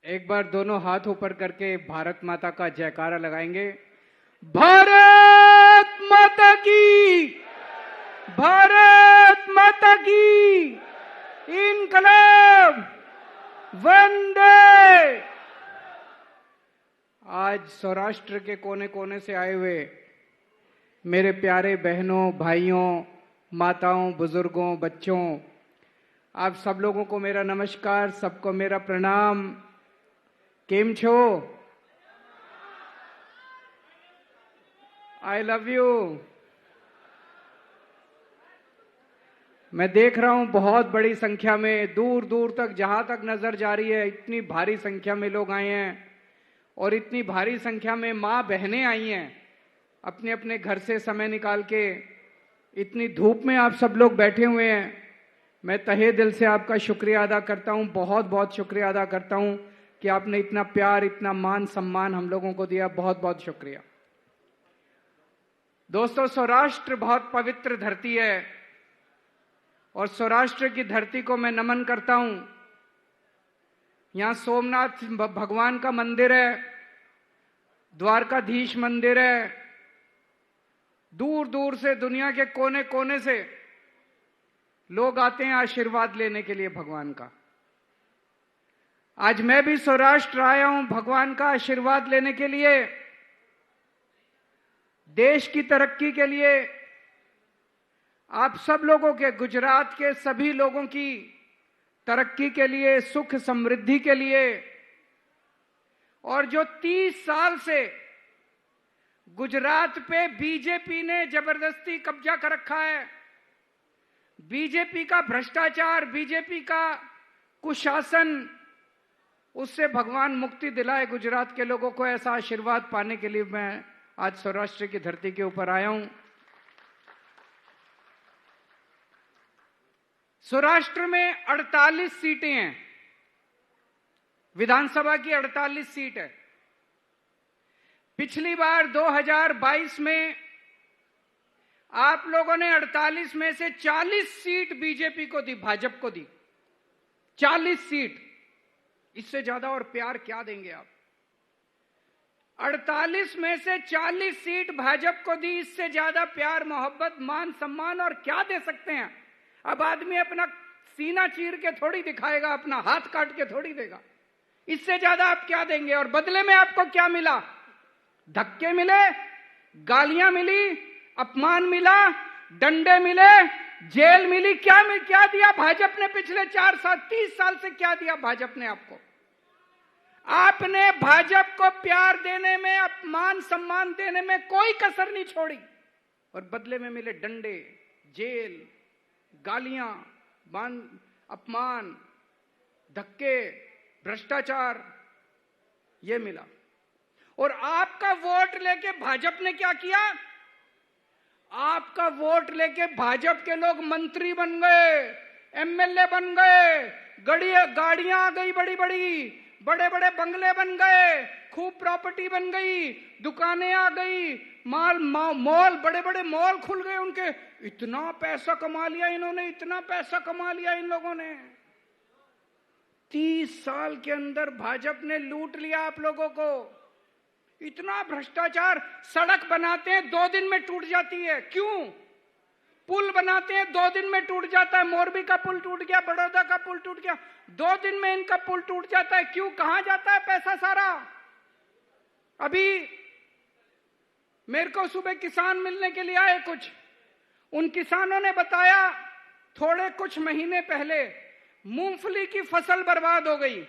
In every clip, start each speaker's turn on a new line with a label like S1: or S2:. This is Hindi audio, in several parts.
S1: एक बार दोनों हाथ ऊपर करके भारत माता का जयकारा लगाएंगे। भारत माता की, भारत माता की, इनकलाब, वंदे। आज सौराष्ट्र के कोने कोने से आए हुए मेरे प्यारे बहनों, भाइयों, माताओं, बुजुर्गों, बच्चों, आप सब लोगों को मेरा नमस्कार, सबको मेरा प्रणाम। केम छो? I love you. मैं देख रहा हूं बहुत बड़ी संख्या में, दूर दूर तक, जहां तक नजर जा रही है, इतनी भारी संख्या में लोग आए हैं और इतनी भारी संख्या में मां बहनें आई हैं अपने अपने घर से समय निकाल के। इतनी धूप में आप सब लोग बैठे हुए हैं। मैं तहे दिल से आपका शुक्रिया अदा करता हूं, बहुत बहुत शुक्रिया अदा करता हूं कि आपने इतना प्यार, इतना मान सम्मान हम लोगों को दिया। बहुत बहुत शुक्रिया। दोस्तों, सौराष्ट्र बहुत पवित्र धरती है और सौराष्ट्र की धरती को मैं नमन करता हूं। यहां सोमनाथ भगवान का मंदिर है, द्वारकाधीश मंदिर है। दूर दूर से, दुनिया के कोने कोने से लोग आते हैं आशीर्वाद लेने के लिए भगवान का। आज मैं भी सौराष्ट्र आया हूं भगवान का आशीर्वाद लेने के लिए, देश की तरक्की के लिए, आप सब लोगों के, गुजरात के सभी लोगों की तरक्की के लिए, सुख समृद्धि के लिए। और जो 30 साल से गुजरात पे बीजेपी ने जबरदस्ती कब्जा कर रखा है, बीजेपी का भ्रष्टाचार, बीजेपी का कुशासन, उससे भगवान मुक्ति दिलाए गुजरात के लोगों को। ऐसा आशीर्वाद पाने के लिए मैं आज सौराष्ट्र की धरती के ऊपर आया हूं। सौराष्ट्र में 48 सीटें हैं, विधानसभा की 48 सीट है। पिछली बार 2022 में आप लोगों ने 48 में से 40 सीट बीजेपी को दी, भाजपा को दी। 40 सीट, इससे ज्यादा और प्यार क्या देंगे आप? 48 में से 40 सीट भाजपा को दी, इससे ज्यादा प्यार, मोहब्बत, मान सम्मान और क्या दे सकते हैं? अब आदमी अपना सीना चीर के थोड़ी दिखाएगा, अपना हाथ काट के थोड़ी देगा। इससे ज्यादा आप क्या देंगे? और बदले में आपको क्या मिला? धक्के मिले, गालियां मिली, अपमान मिला, डंडे मिले, जेल मिली। क्या दिया भाजपा ने पिछले 4 साल, 30 साल से क्या दिया भाजपा ने आपको? आपने भाजपा को प्यार देने में, अपमान सम्मान देने में कोई कसर नहीं छोड़ी और बदले में मिले डंडे, जेल, गालियां, अपमान, धक्के, भ्रष्टाचार, ये मिला। और आपका वोट लेके भाजपा ने क्या किया? आपका वोट लेके भाजपा के लोग मंत्री बन गए, एमएलए बन गए, गाड़ियां आ गई बड़ी बड़ी, बड़े बड़े बंगले बन गए, खूब प्रॉपर्टी बन गई, दुकानें आ गई, मॉल, बड़े बड़े मॉल खुल गए उनके। इतना पैसा कमा लिया इन्होंने, इतना पैसा कमा लिया इन लोगों ने। 30 साल के अंदर भाजपा ने लूट लिया आप लोगों को। इतना भ्रष्टाचार। सड़क बनाते हैं 2 दिन में टूट जाती है, क्यों? पुल बनाते हैं 2 दिन में टूट जाता है। मोरबी का पुल टूट गया, बड़ौदा का पुल टूट गया, 2 दिन में इनका पुल टूट जाता है। क्यों? कहां जाता है पैसा सारा? अभी मेरे को सुबह किसान मिलने के लिए आए कुछ, उन किसानों ने बताया थोड़े कुछ महीने पहले मूंगफली की फसल बर्बाद हो गई।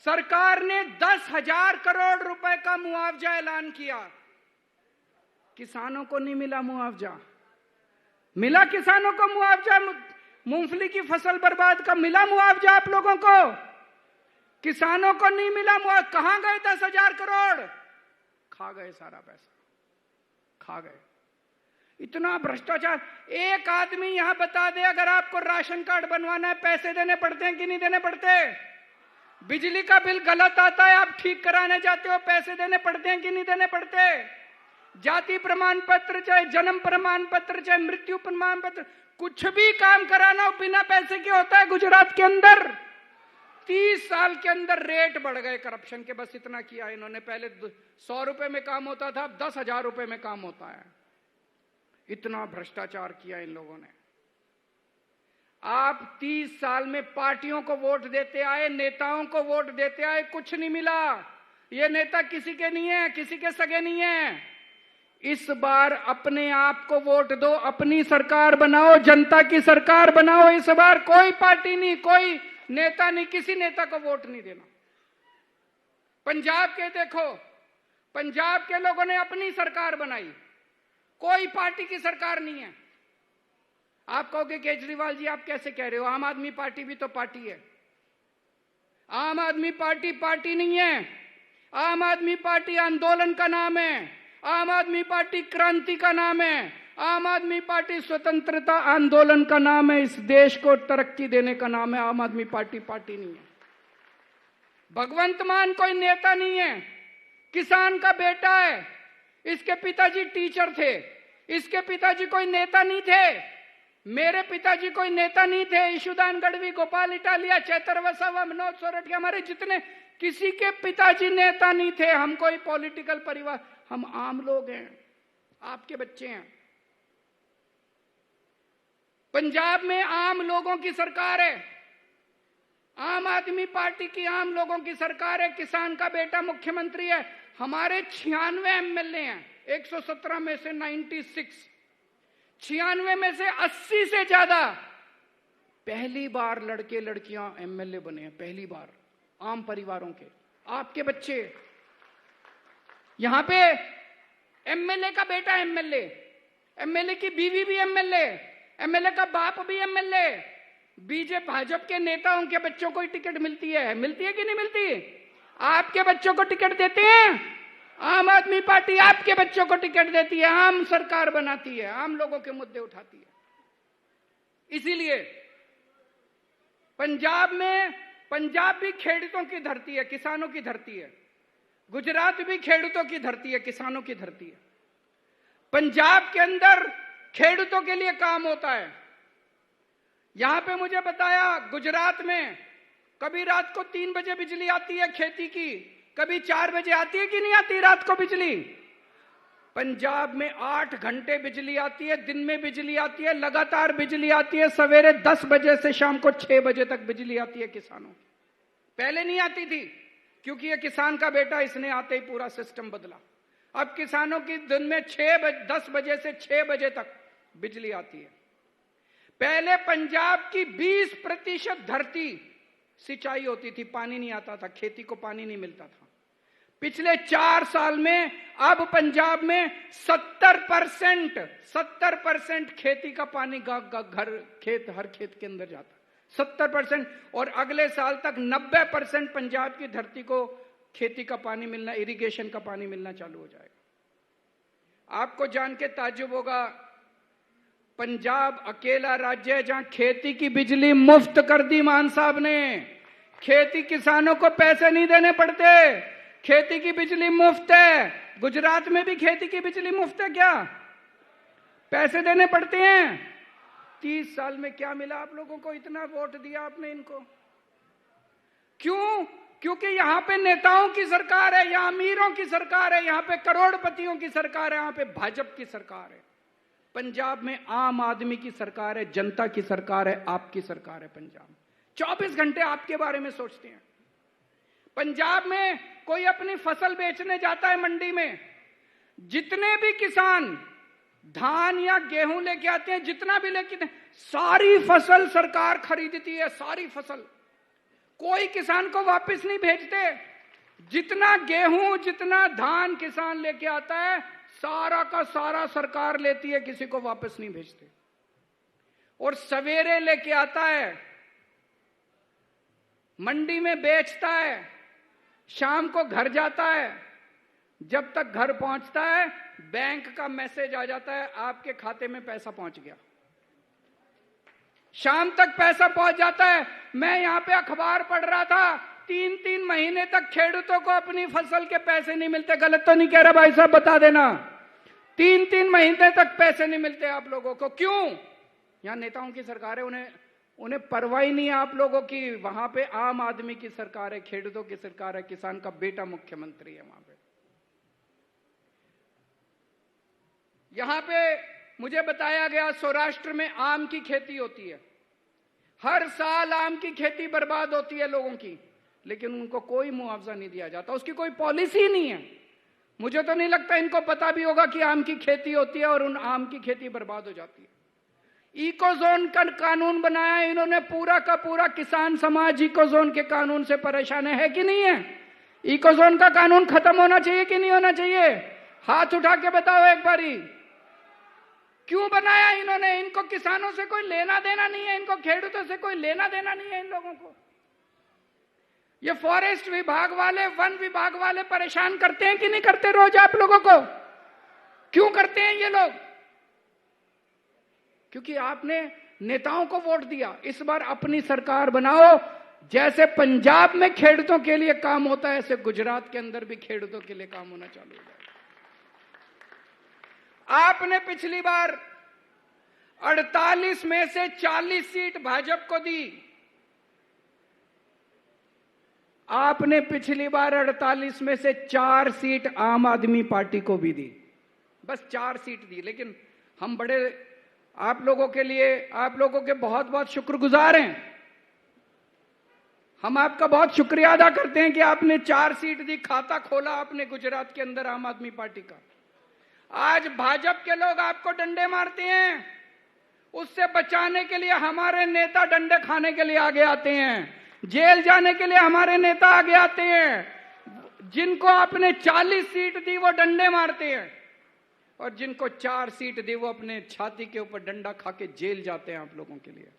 S1: सरकार ने 10,000 करोड़ रुपए का मुआवजा ऐलान किया, किसानों को नहीं मिला मुआवजा। मिला किसानों को मुआवजा? मूंगफली की फसल बर्बाद का मिला मुआवजा आप लोगों को? किसानों को नहीं मिला मुआवजा। कहां गए 10,000 करोड़? खा गए, सारा पैसा खा गए। इतना भ्रष्टाचार। एक आदमी यहां बता दे, अगर आपको राशन कार्ड बनवाना है पैसे देने पड़ते हैं कि नहीं देने पड़ते? बिजली का बिल गलत आता है, आप ठीक कराने जाते हो, पैसे देने पड़ते हैं कि नहीं देने पड़ते? जाति प्रमाण पत्र, चाहे जन्म प्रमाण पत्र, चाहे मृत्यु प्रमाण पत्र, कुछ भी काम कराना हो बिना पैसे के होता है गुजरात के अंदर। 30 साल के अंदर रेट बढ़ गए करप्शन के, बस इतना किया इन्होंने। पहले 100 रुपए में काम होता था, अब 10,000 रुपए में काम होता है। इतना भ्रष्टाचार किया इन लोगों ने। आप 30 साल में पार्टियों को वोट देते आए, नेताओं को वोट देते आए, कुछ नहीं मिला। ये नेता किसी के नहीं है, किसी के सगे नहीं है। इस बार अपने आप को वोट दो, अपनी सरकार बनाओ, जनता की सरकार बनाओ। इस बार कोई पार्टी नहीं, कोई नेता नहीं, किसी नेता को वोट नहीं देना। पंजाब के देखो, पंजाब के लोगों ने अपनी सरकार बनाई, कोई पार्टी की सरकार नहीं है। आप कहोगे केजरीवाल जी आप कैसे कह रहे हो, आम आदमी पार्टी भी तो पार्टी है। आम आदमी पार्टी पार्टी नहीं है। आम आदमी पार्टी आंदोलन का नाम है। आम आदमी पार्टी क्रांति का नाम है। आम आदमी पार्टी स्वतंत्रता आंदोलन का नाम है। इस देश को तरक्की देने का नाम है। आम आदमी पार्टी पार्टी नहीं है। भगवंत मान कोई नेता नहीं है, किसान का बेटा है। इसके पिताजी टीचर थे, इसके पिताजी कोई नेता नहीं थे। मेरे पिताजी कोई नेता नहीं थे। ईशुदान गढ़वी, गोपाल इटालिया, चैतर वसावा, मनोज सोरठिया, हमारे जितने, किसी के पिताजी नेता नहीं थे। हम कोई पॉलिटिकल परिवार, हम आम लोग हैं, आपके बच्चे हैं। पंजाब में आम लोगों की सरकार है, आम आदमी पार्टी की आम लोगों की सरकार है। किसान का बेटा मुख्यमंत्री है। हमारे 96 एमएलए हैं, 117 में से 96, 96 में से 80 से ज्यादा पहली बार लड़के लड़कियां एमएलए बने हैं, पहली बार आम परिवारों के। आपके बच्चे यहां पे एमएलए का बेटा एमएलए, एमएलए की बीवी भी एमएलए, एमएलए का बाप भी एमएलए। बीजेपी भाजपा के नेताओं के बच्चों को ही टिकट मिलती है कि नहीं मिलती? आपके बच्चों को टिकट देते हैं? आम आदमी पार्टी आपके बच्चों को टिकट देती है, आम सरकार बनाती है, आम लोगों के मुद्दे उठाती है। इसीलिए पंजाब भी खेडूतों की धरती है, किसानों की धरती है। गुजरात भी खेडूतों की धरती है, किसानों की धरती है। पंजाब के अंदर खेडूतों के लिए काम होता है। यहां पे मुझे बताया, गुजरात में कभी रात को 3 बजे बिजली आती है खेती की, कभी 4 बजे आती है कि नहीं आती रात को बिजली? पंजाब में 8 घंटे बिजली आती है, दिन में बिजली आती है, लगातार बिजली आती है। सवेरे 10 बजे से शाम को 6 बजे तक बिजली आती है किसानों की। पहले नहीं आती थी, क्योंकि ये किसान का बेटा, इसने आते ही पूरा सिस्टम बदला। अब किसानों की दिन में 10 बजे से 6 बजे तक बिजली आती है। पहले पंजाब की 20% धरती सिंचाई होती थी, पानी नहीं आता था, खेती को पानी नहीं मिलता था। पिछले 4 साल में अब पंजाब में 70% खेती का पानी हर खेत के अंदर जाता है, 70%। और अगले साल तक 90% पंजाब की धरती को खेती का पानी मिलना, इरिगेशन का पानी मिलना चालू हो जाएगा। आपको जान के ताज्जुब होगा, पंजाब अकेला राज्य है जहां खेती की बिजली मुफ्त कर दी मान साहब ने। खेती किसानों को पैसे नहीं देने पड़ते, खेती की बिजली मुफ्त है। गुजरात में भी खेती की बिजली मुफ्त है क्या? पैसे देने पड़ते हैं। 30 साल में क्या मिला आप लोगों को? इतना वोट दिया आपने इनको, क्यों? क्योंकि यहां पे नेताओं की सरकार है, यहां अमीरों की सरकार है, यहां पे करोड़पतियों की सरकार है, यहां पे भाजपा की सरकार है। पंजाब में आम आदमी की सरकार है, जनता की सरकार है, आपकी सरकार है। पंजाब 24 घंटे आपके बारे में सोचते हैं। पंजाब में कोई अपनी फसल बेचने जाता है मंडी में, जितने भी किसान धान या गेहूं लेके आते हैं, जितना भी लेके, सारी फसल सरकार खरीदती है, सारी फसल। कोई किसान को वापस नहीं भेजते। जितना गेहूं, जितना धान किसान लेके आता है, सारा का सारा सरकार लेती है, किसी को वापस नहीं भेजते। और सवेरे लेके आता है, मंडी में बेचता है, शाम को घर जाता है। जब तक घर पहुंचता है, बैंक का मैसेज आ जाता है, आपके खाते में पैसा पहुंच गया। शाम तक पैसा पहुंच जाता है। मैं यहां पे अखबार पढ़ रहा था, 3-3 महीने तक खेडूतों को अपनी फसल के पैसे नहीं मिलते। गलत तो नहीं कह रहा भाई साहब, बता देना। 3-3 महीने तक पैसे नहीं मिलते आप लोगों को। क्यों? यहां नेताओं की सरकार है, उन्हें उन्हें परवाह ही नहीं है आप लोगों की। वहां पे आम आदमी की सरकार है, खेडूतों की सरकार है, किसान का बेटा मुख्यमंत्री है वहां पे। यहां पे मुझे बताया गया सौराष्ट्र में आम की खेती होती है, हर साल आम की खेती बर्बाद होती है लोगों की, लेकिन उनको कोई मुआवजा नहीं दिया जाता, उसकी कोई पॉलिसी नहीं है। मुझे तो नहीं लगता इनको पता भी होगा कि आम की खेती होती है और उन आम की खेती बर्बाद हो जाती है। इको जोन का कानून बनाया इन्होंने, पूरा का पूरा किसान समाज इको जोन के कानून से परेशान है कि नहीं है? इको जोन का कानून खत्म होना चाहिए कि नहीं होना चाहिए? हाथ उठा के बताओ एक बारी। क्यों बनाया इन्होंने? इनको किसानों से कोई लेना देना नहीं है, इनको खेडूतों से कोई लेना देना नहीं है इन लोगों को। ये फॉरेस्ट विभाग वाले, वन विभाग वाले परेशान करते हैं कि नहीं करते रोज आप लोगों को? क्यों करते हैं ये लोग? क्योंकि आपने नेताओं को वोट दिया। इस बार अपनी सरकार बनाओ, जैसे पंजाब में खेडूतों के लिए काम होता है, ऐसे गुजरात के अंदर भी खेडूतों के लिए काम होना चालू हो जाए। आपने पिछली बार 48 में से 40 सीट भाजपा को दी। आपने पिछली बार 48 में से 4 सीट आम आदमी पार्टी को भी दी, बस 4 सीट दी। लेकिन हम बड़े आप लोगों के लिए, आप लोगों के बहुत बहुत शुक्रगुजार हैं। हम आपका बहुत शुक्रिया अदा करते हैं कि आपने 4 सीट दी, खाता खोला आपने गुजरात के अंदर आम आदमी पार्टी का। आज भाजपा के लोग आपको डंडे मारते हैं, उससे बचाने के लिए हमारे नेता डंडे खाने के लिए आगे आते हैं, जेल जाने के लिए हमारे नेता आगे आते हैं। जिनको आपने 40 सीट दी वो डंडे मारते हैं, और जिनको 4 सीट दी वो अपने छाती के ऊपर डंडा खा के जेल जाते हैं आप लोगों के लिए।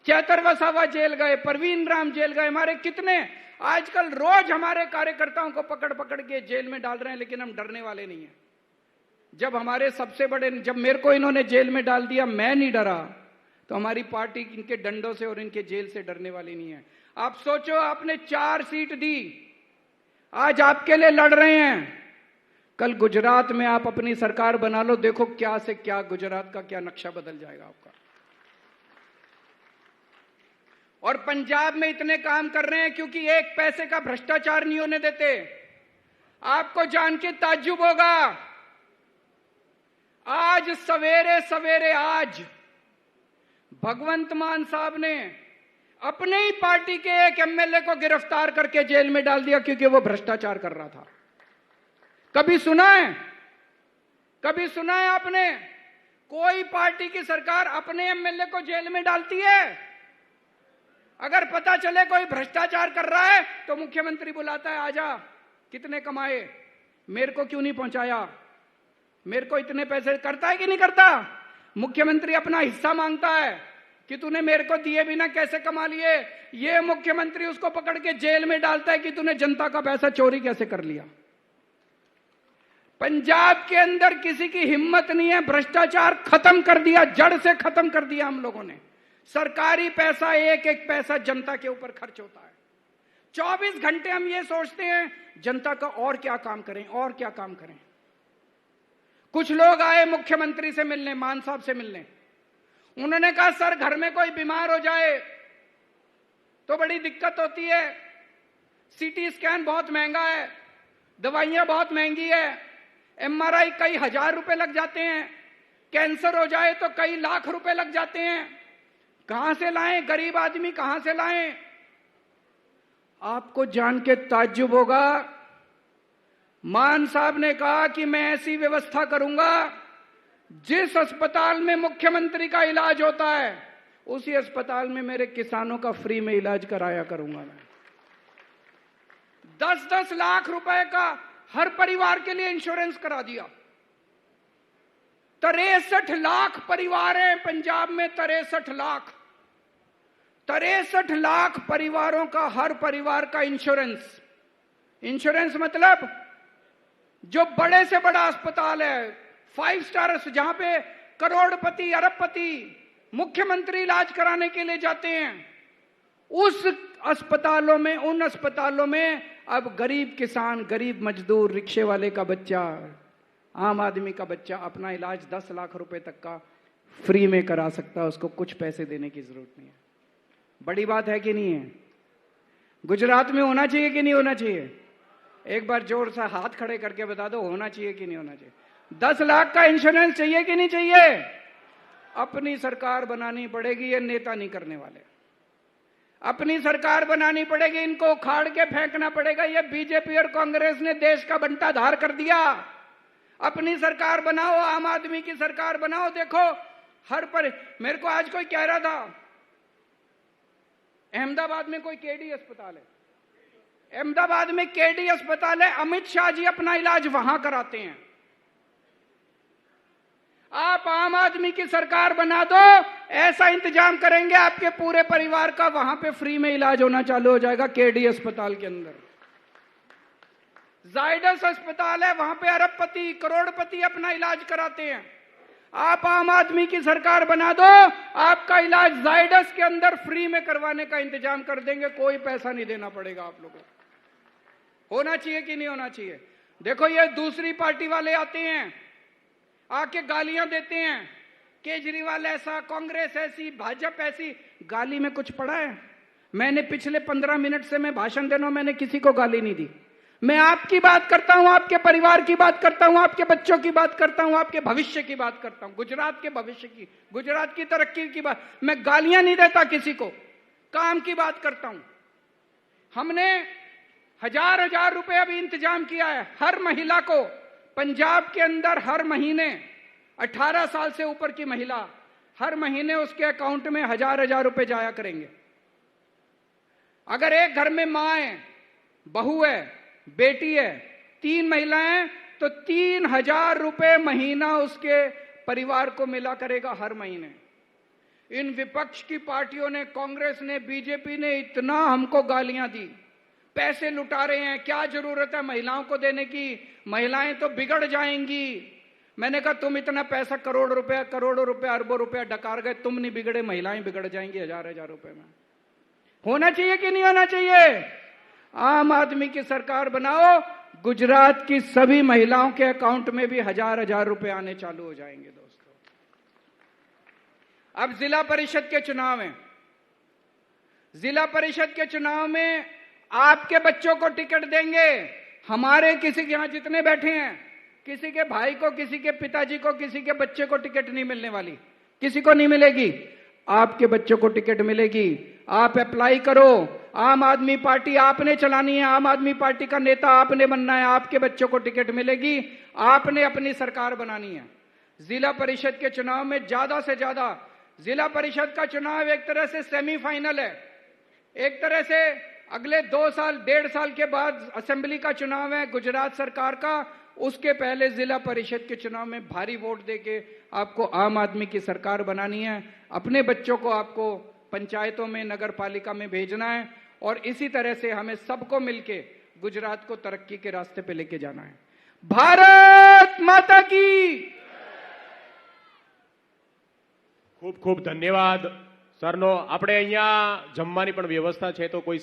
S1: चैतर वसावा जेल गए, परवीन राम जेल गए, हमारे कितने आजकल रोज हमारे कार्यकर्ताओं को पकड़ पकड़ के जेल में डाल रहे हैं, लेकिन हम डरने वाले नहीं हैं। जब हमारे सबसे बड़े, जब मेरे को इन्होंने जेल में डाल दिया, मैं नहीं डरा, तो हमारी पार्टी इनके डंडों से और इनके जेल से डरने वाली नहीं है। आप सोचो, आपने 4 सीट दी, आज आपके लिए लड़ रहे हैं। कल गुजरात में आप अपनी सरकार बना लो, देखो क्या से क्या गुजरात का क्या नक्शा बदल जाएगा आपका। और पंजाब में इतने काम कर रहे हैं क्योंकि एक पैसे का भ्रष्टाचार नहीं होने देते। आपको जान के ताज्जुब होगा, आज सवेरे सवेरे आज भगवंत मान साहब ने अपने ही पार्टी के एक एमएलए को गिरफ्तार करके जेल में डाल दिया क्योंकि वो भ्रष्टाचार कर रहा था। कभी सुना है? कभी सुना है आपने कोई पार्टी की सरकार अपने एमएलए को जेल में डालती है? अगर पता चले कोई भ्रष्टाचार कर रहा है तो मुख्यमंत्री बुलाता है, आजा, कितने कमाए, मेरे को क्यों नहीं पहुंचाया, मेरे को इतने पैसे, करता है कि नहीं करता? मुख्यमंत्री अपना हिस्सा मांगता है कि तूने मेरे को दिए बिना कैसे कमा लिए। ये मुख्यमंत्री उसको पकड़ के जेल में डालता है कि तूने जनता का पैसा चोरी कैसे कर लिया। पंजाब के अंदर किसी की हिम्मत नहीं है, भ्रष्टाचार खत्म कर दिया, जड़ से खत्म कर दिया हम लोगों ने। सरकारी पैसा, एक एक पैसा जनता के ऊपर खर्च होता है। 24 घंटे हम ये सोचते हैं जनता का और क्या काम करें, और क्या काम करें। कुछ लोग आए मुख्यमंत्री से मिलने, मान साहब से मिलने, उन्होंने कहा सर घर में कोई बीमार हो जाए तो बड़ी दिक्कत होती है, सीटी स्कैन बहुत महंगा है, दवाइयां बहुत महंगी है, एमआरआई कई हजार रुपए लग जाते हैं, कैंसर हो जाए तो कई लाख रुपए लग जाते हैं, कहां से लाएं, गरीब आदमी कहां से लाएं। आपको जान के ताज्जुब होगा, मान साहब ने कहा कि मैं ऐसी व्यवस्था करूंगा जिस अस्पताल में मुख्यमंत्री का इलाज होता है उसी अस्पताल में मेरे किसानों का फ्री में इलाज कराया करूंगा। मैं 10-10 लाख रुपए का हर परिवार के लिए इंश्योरेंस करा दिया। 63 लाख परिवार हैं पंजाब में, 63 लाख परिवारों का, हर परिवार का इंश्योरेंस। इंश्योरेंस मतलब जो बड़े से बड़ा अस्पताल है, 5 स्टार, जहां पे करोड़पति अरबपति मुख्यमंत्री इलाज कराने के लिए जाते हैं, उस अस्पतालों में, उन अस्पतालों में अब गरीब किसान, गरीब मजदूर, रिक्शे वाले का बच्चा, आम आदमी का बच्चा अपना इलाज 10 लाख रुपए तक का फ्री में करा सकता है, उसको कुछ पैसे देने की जरूरत नहीं है। बड़ी बात है कि नहीं है? गुजरात में होना चाहिए कि नहीं होना चाहिए? एक बार जोर से हाथ खड़े करके बता दो, होना चाहिए कि नहीं होना चाहिए? 10 लाख का इंश्योरेंस चाहिए कि नहीं चाहिए? अपनी सरकार बनानी पड़ेगी, ये नेता नहीं करने वाले। अपनी सरकार बनानी पड़ेगी, इनको उखाड़ के फेंकना पड़ेगा। ये बीजेपी और कांग्रेस ने देश का बंटाधार कर दिया। अपनी सरकार बनाओ, आम आदमी की सरकार बनाओ। देखो हर पर, मेरे को आज कोई कह रहा था अहमदाबाद में कोई केडी अस्पताल है, अहमदाबाद में केडी अस्पताल है, अमित शाह जी अपना इलाज वहां कराते हैं। आप आम आदमी की सरकार बना दो, ऐसा इंतजाम करेंगे आपके पूरे परिवार का वहां पे फ्री में इलाज होना चालू हो जाएगा। केडी अस्पताल के अंदर जायडस अस्पताल है, वहां पे अरबपति करोड़पति अपना इलाज कराते हैं। आप आम आदमी की सरकार बना दो, आपका इलाज जायडस के अंदर फ्री में करवाने का इंतजाम कर देंगे, कोई पैसा नहीं देना पड़ेगा आप लोगों को। होना चाहिए कि नहीं होना चाहिए? देखो ये दूसरी पार्टी वाले आते हैं, आके गालियां देते हैं, केजरीवाल ऐसा, कांग्रेस ऐसी, भाजपा ऐसी। गाली में कुछ पड़ा है? मैंने पिछले 15 मिनट से मैं भाषण दे रहा हूं, मैंने किसी को गाली नहीं दी। मैं आपकी बात करता हूं, आपके परिवार की बात करता हूं, आपके बच्चों की बात करता हूं, आपके भविष्य की बात करता हूं, गुजरात के भविष्य की, गुजरात की तरक्की की बात। मैं गालियां नहीं देता किसी को, काम की बात करता हूं। हमने हजार रुपए अभी इंतजाम किया है हर महिला को। पंजाब के अंदर हर महीने 18 साल से ऊपर की महिला, हर महीने उसके अकाउंट में हजार रुपए जाया करेंगे। अगर एक घर में मां है, बहू है, बेटी है, 3 महिलाएं, तो 3000 रुपए महीना उसके परिवार को मिला करेगा हर महीने। इन विपक्ष की पार्टियों ने, कांग्रेस ने, बीजेपी ने इतना हमको गालियां दी, पैसे लुटा रहे हैं, क्या जरूरत है महिलाओं को देने की, महिलाएं तो बिगड़ जाएंगी। मैंने कहा तुम इतना पैसा करोड़ों रुपए अरबों रुपया डकार गए, तुम नहीं बिगड़े, महिलाएं बिगड़ जाएंगी हजार रुपए में। होना चाहिए कि नहीं होना चाहिए? आम आदमी की सरकार बनाओ, गुजरात की सभी महिलाओं के अकाउंट में भी हजार रुपए आने चालू हो जाएंगे। दोस्तों अब जिला परिषद के चुनाव हैं। जिला परिषद के चुनाव में आपके बच्चों को टिकट देंगे। हमारे किसी के यहां जितने बैठे हैं, किसी के भाई को, किसी के पिताजी को, किसी के बच्चे को टिकट नहीं मिलने वाली, किसी को नहीं मिलेगी। आपके बच्चों को टिकट मिलेगी। आप अप्लाई करो, आम आदमी पार्टी आपने चलानी है, आम आदमी पार्टी का नेता आपने बनना है, आपके बच्चों को टिकट मिलेगी, आपने अपनी सरकार बनानी है। जिला परिषद के चुनाव में ज्यादा से ज्यादा, जिला परिषद का चुनाव एक तरह से सेमीफाइनल है, एक तरह से अगले 2 साल 1.5 साल के बाद असेंबली का चुनाव है गुजरात सरकार का। उसके पहले जिला परिषद के चुनाव में भारी वोट देके आपको आम आदमी की सरकार बनानी है। अपने बच्चों को आपको पंचायतों में, नगर पालिका में भेजना है, और इसी तरह से हमें सबको मिलके गुजरात को तरक्की के रास्ते पे लेके जाना है। भारत माता की।
S2: खूब खूब धन्यवाद सरनो। આપણે અહીંયા જમવાની પણ વ્યવસ્થા છે, તો કોઈ